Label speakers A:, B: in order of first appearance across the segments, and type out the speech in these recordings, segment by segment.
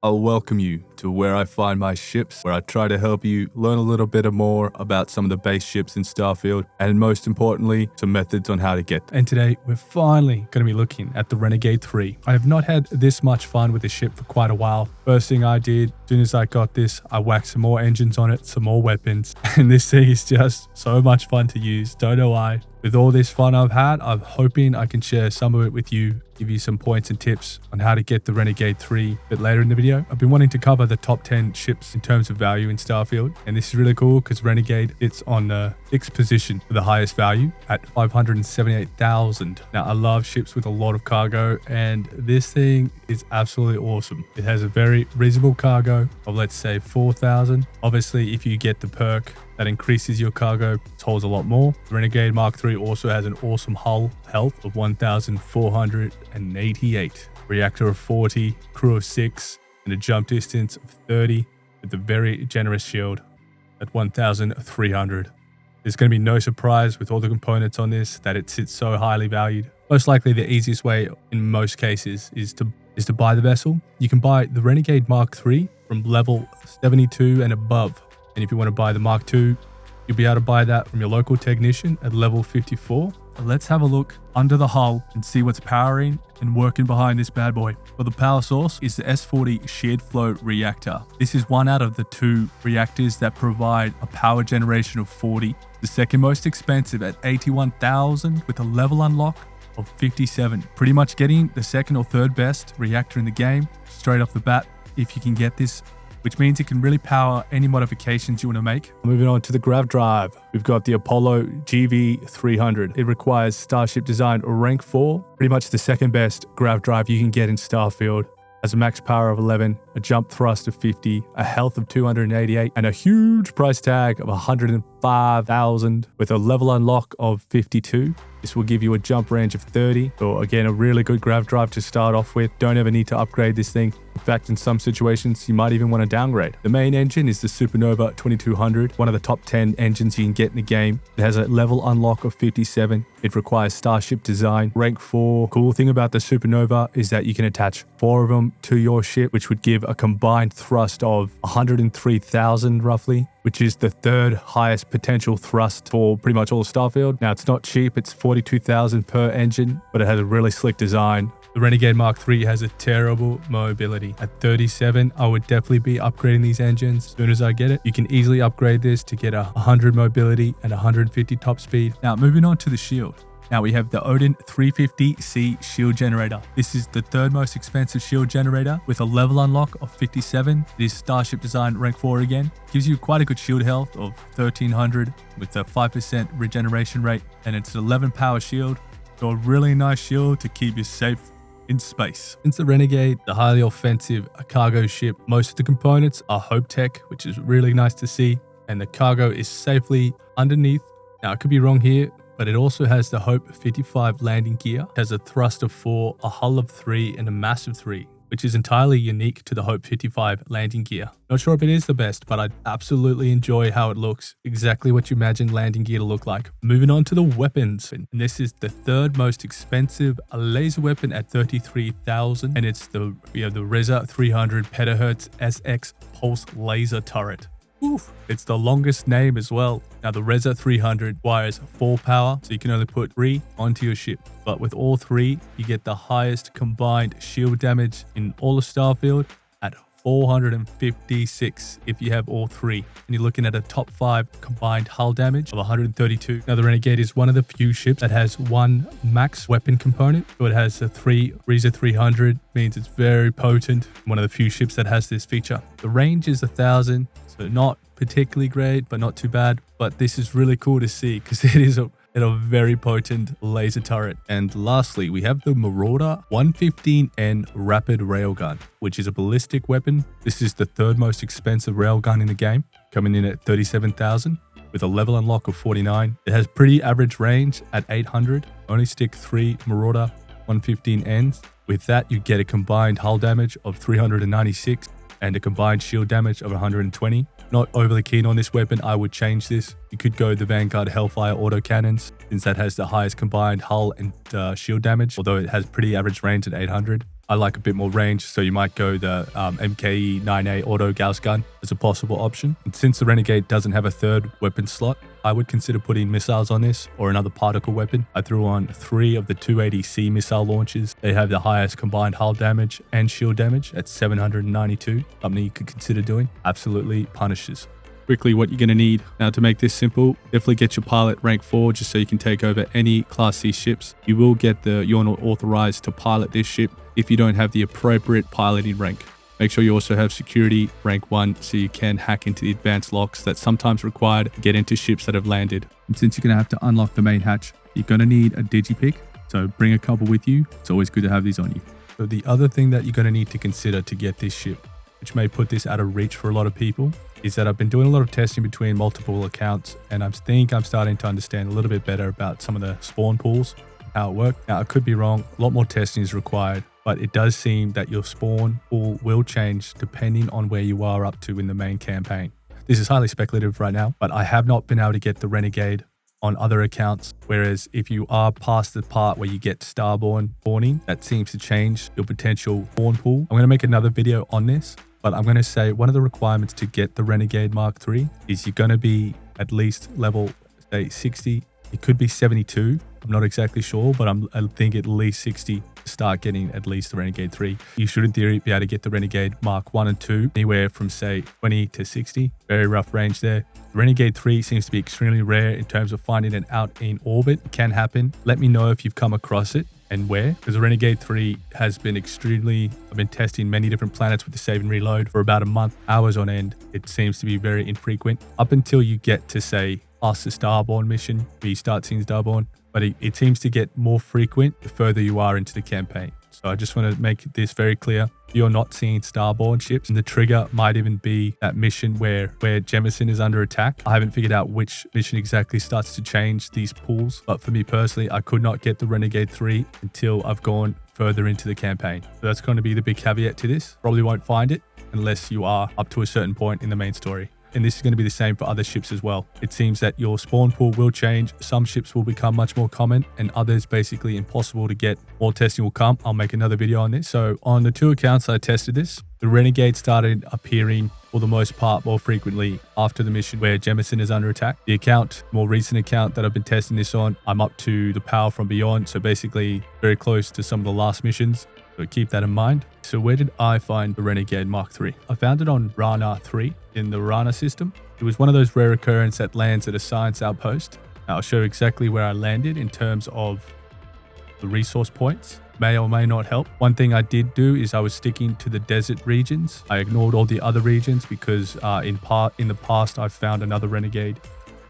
A: I'll welcome you to where I find my ships, where I try to help you learn a little bit more about some of the base ships in Starfield, and most importantly, some methods on how to get them.
B: And today, we're finally going to be looking at the Renegade 3. I have not had this much fun with the ship for quite a while. First thing I did, as soon as I got this, I whacked some more engines on it, some more weapons, and this thing is just so much fun to use. Don't know why. With all this fun I've had, I'm hoping I can share some of it with you, give you some points and tips on how to get the Renegade 3 a bit later in the video. I've been wanting to cover the top 10 ships in terms of value in Starfield, and this is really cool because Renegade, it's on the 6th position for the highest value at 578,000. Now, I love ships with a lot of cargo, and this thing is absolutely awesome. It has a very reasonable cargo of, let's say, 4,000. Obviously, if you get the perk, that increases your cargo, it holds a lot more. The Renegade Mark III also has an awesome hull health of 1,488, reactor of 40, crew of 6, and a jump distance of 30 with a very generous shield at 1,300. There's going to be no surprise with all the components on this that it sits so highly valued. Most likely the easiest way in most cases is to buy the vessel. You can buy the Renegade Mark III from level 72 and above. And if you want to buy the Mark II, you'll be able to buy that from your local technician at level 54. But let's have a look under the hull and see what's powering and working behind this bad boy. Well, the power source is the S40 Shared Flow Reactor. This is one out of the 2 reactors that provide a power generation of 40. The second most expensive at 81,000 with a level unlock of 57. Pretty much getting the second or third best reactor in the game straight off the bat if you can get this, which means it can really power any modifications you want to make. Moving on to the grav drive, we've got the Apollo GV300. It requires Starship Design rank 4, pretty much the second best grav drive you can get in Starfield. Has a max power of 11, a jump thrust of 50, a health of 288, and a huge price tag of 105,000 with a level unlock of 52. This will give you a jump range of 30. So again, a really good grav drive to start off with. Don't ever need to upgrade this thing. In fact, in some situations, you might even want to downgrade. The main engine is the Supernova 2200, one of the top 10 engines you can get in the game. It has a level unlock of 57. It requires Starship Design rank 4. Cool thing about the Supernova is that you can attach 4 of them to your ship, which would give a combined thrust of 103,000 roughly, which is the 3rd highest potential thrust for pretty much all of Starfield. Now, it's not cheap. It's 42,000 per engine, but it has a really slick design. The Renegade Mark III has a terrible mobility. At 37, I would definitely be upgrading these engines as soon as I get it. You can easily upgrade this to get 100 mobility and 150 top speed. Now, moving on to the shield. Now we have the Odin 350C shield generator. This is the 3rd most expensive shield generator with a level unlock of 57. It is Starship Design rank 4 again. Gives you quite a good shield health of 1,300 with a 5% regeneration rate, and it's an 11 power shield. So a really nice shield to keep you safe in space. Since the Renegade, the highly offensive cargo ship, most of the components are Hope Tech, which is really nice to see, and the cargo is safely underneath. Now I could be wrong here, but it also has the Hope 55 landing gear. It has a thrust of 4, a hull of 3, and a mass of 3, which is entirely unique to the Hope 55 landing gear. Not sure if it is the best, but I absolutely enjoy how it looks. Exactly what you imagine landing gear to look like. Moving on to the weapons. And this is the 3rd most expensive laser weapon at 33,000. And it's the Reza 300 petahertz SX pulse laser turret. Oof. It's the longest name as well. Now the Reza 300 requires 4 power, so you can only put 3 onto your ship. But with all 3, you get the highest combined shield damage in all of Starfield at 456 if you have all 3. And you're looking at a top 5 combined hull damage of 132. Now the Renegade is one of the few ships that has 1 max weapon component. So it has a Reza 300, means it's very potent. One of the few ships that has this feature. The range is 1,000. So not particularly great, but not too bad. But this is really cool to see because it is a very potent laser turret. And lastly, we have the Marauder 115N Rapid Railgun, which is a ballistic weapon. This is the 3rd most expensive railgun in the game, coming in at 37,000 with a level unlock of 49. It has pretty average range at 800. Only stick 3 Marauder 115Ns. With that, you get a combined hull damage of 396. And a combined shield damage of 120. Not overly keen on this weapon, I would change this. You could go the Vanguard Hellfire autocannons, since that has the highest combined hull and shield damage, although it has pretty average range at 800. I like a bit more range, so you might go the MKE 9A auto Gauss gun as a possible option. And since the Renegade doesn't have a third weapon slot, I would consider putting missiles on this or another particle weapon. I threw on 3 of the 280C missile launchers. They have the highest combined hull damage and shield damage at 792. Something you could consider doing. Absolutely punishes. Quickly, what you're going to need. Now, to make this simple, definitely get your pilot rank 4 just so you can take over any Class C ships. You will get you're not authorized to pilot this ship if you don't have the appropriate piloting rank. Make sure you also have security rank 1 so you can hack into the advanced locks that's sometimes required to get into ships that have landed. And since you're going to have to unlock the main hatch, you're going to need a digipick, so bring a couple with you. It's always good to have these on you. So the other thing that you're going to need to consider to get this ship, which may put this out of reach for a lot of people, is that I've been doing a lot of testing between multiple accounts, and I think I'm starting to understand a little bit better about some of the spawn pools, how it works. Now, I could be wrong. A lot more testing is required, but it does seem that your spawn pool will change depending on where you are up to in the main campaign. This is highly speculative right now, but I have not been able to get the Renegade on other accounts, whereas if you are past the part where you get Starborn spawning, that seems to change your potential spawn pool. I'm going to make another video on this, but I'm going to say one of the requirements to get the Renegade Mark III is you're going to be at least level, say, 60. It could be 72. I'm not exactly sure, but I think at least 60 to start getting at least the Renegade 3. You should, in theory, be able to get the Renegade Mark 1 and 2 anywhere from, say, 20 to 60. Very rough range there. The Renegade 3 seems to be extremely rare in terms of finding it out in orbit. It can happen. Let me know if you've come across it and where, because the Renegade 3 has been I've been testing many different planets with the save and reload for about a month, hours on end. It seems to be very infrequent up until you get to, say, past the Starborn mission, where you start seeing Starborn, but it seems to get more frequent the further you are into the campaign. So I just want to make this very clear. You're not seeing Starborn ships, and the trigger might even be that mission where Jemison is under attack. I haven't figured out which mission exactly starts to change these pools, but for me personally, I could not get the Renegade 3 until I've gone further into the campaign. So that's going to be the big caveat to this. Probably won't find it unless you are up to a certain point in the main story. And this is going to be the same for other ships as well. It seems that your spawn pool will change. Some ships will become much more common and others basically impossible to get. More testing will come. I'll make another video on this. So on the 2 accounts I tested this, the Renegade started appearing for the most part more frequently after the mission where Jemison is under attack. The more recent account that I've been testing this on, I'm up to the Power from Beyond. So basically very close to some of the last missions. So keep that in mind. So where did I find the Renegade Mark III? I found it on Rana 3 in the Rana system. It was one of those rare occurrences that lands at a science outpost. Now, I'll show exactly where I landed in terms of the resource points. May or may not help. One thing I did do is I was sticking to the desert regions. I ignored all the other regions because in the past I've found another Renegade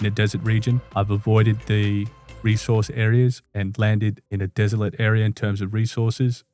B: in a desert region. I've avoided the resource areas and landed in a desolate area in terms of resources.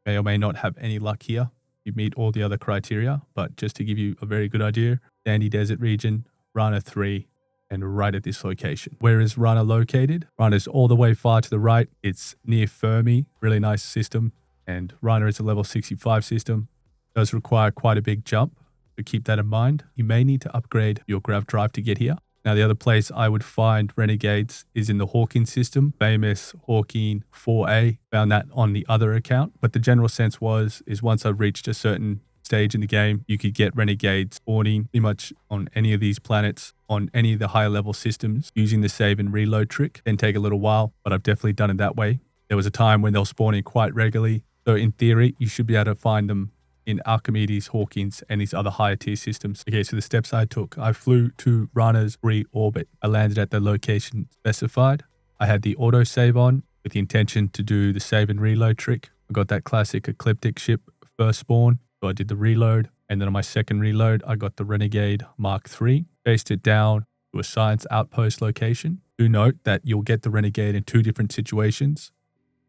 B: May or may not have any luck here. You meet all the other criteria, but just to give you a very good idea, Sandy Desert region, Rana 3, and right at this location. Where is Rana located? Rana is all the way far to the right. It's near Fermi, really nice system. And Rana is a level 65 system. It does require quite a big jump, so keep that in mind. You may need to upgrade your grav drive to get here. Now, the other place I would find Renegades is in the Hawking system, famous Hawking 4A. Found that on the other account. But the general sense is once I've reached a certain stage in the game, you could get Renegades spawning pretty much on any of these planets, on any of the higher level systems, using the save and reload trick. Can take a little while, but I've definitely done it that way. There was a time when they'll spawn in quite regularly. So in theory, you should be able to find them in Archimedes, Hawkins, and these other higher tier systems. Okay, so the steps I took. I flew to Rana's re-orbit. I landed at the location specified. I had the autosave on with the intention to do the save and reload trick. I got that classic Ecliptic ship first spawn, so I did the reload. And then on my second reload, I got the Renegade Mark III, chased it down to a science outpost location. Do note that you'll get the Renegade in 2 different situations.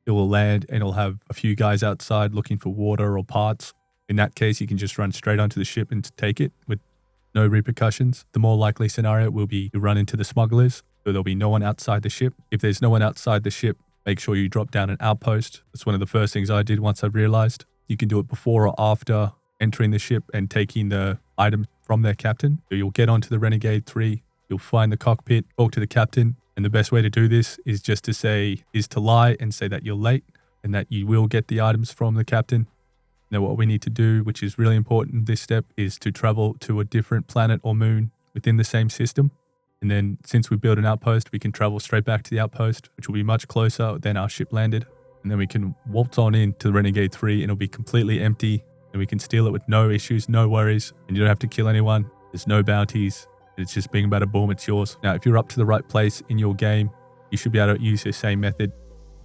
B: It will land and it'll have a few guys outside looking for water or parts. In that case, you can just run straight onto the ship and take it with no repercussions. The more likely scenario will be you run into the smugglers, so there'll be no one outside the ship. If there's no one outside the ship, make sure you drop down an outpost. That's one of the first things I did once I realized. You can do it before or after entering the ship and taking the item from their captain. So you'll get onto the Renegade 3, you'll find the cockpit, talk to the captain, and the best way to do this is to lie and say that you're late and that you will get the items from the captain. Now what we need to do, which is really important in this step, is to travel to a different planet or moon within the same system. And then since we build an outpost, we can travel straight back to the outpost, which will be much closer than our ship landed. And then we can waltz on into the Renegade 3 and it'll be completely empty. And we can steal it with no issues, no worries. And you don't have to kill anyone. There's no bounties. It's just being about a boom, it's yours. Now, if you're up to the right place in your game, you should be able to use the same method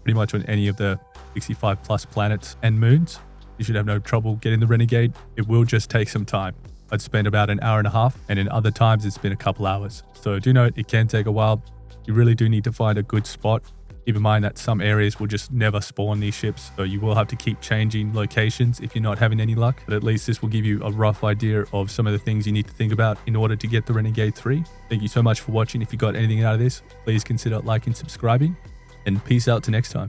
B: pretty much on any of the 65 plus planets and moons. You should have no trouble getting the Renegade. It will just take some time. I'd spend about an hour and a half, and in other times it's been a couple hours. So do note, it can take a while. You really do need to find a good spot. Keep in mind that some areas will just never spawn these ships, so you will have to keep changing locations if you're not having any luck. But at least this will give you a rough idea of some of the things you need to think about in order to get the Renegade 3. Thank you so much for watching. If you got anything out of this, please consider liking, subscribing, and peace out to next time.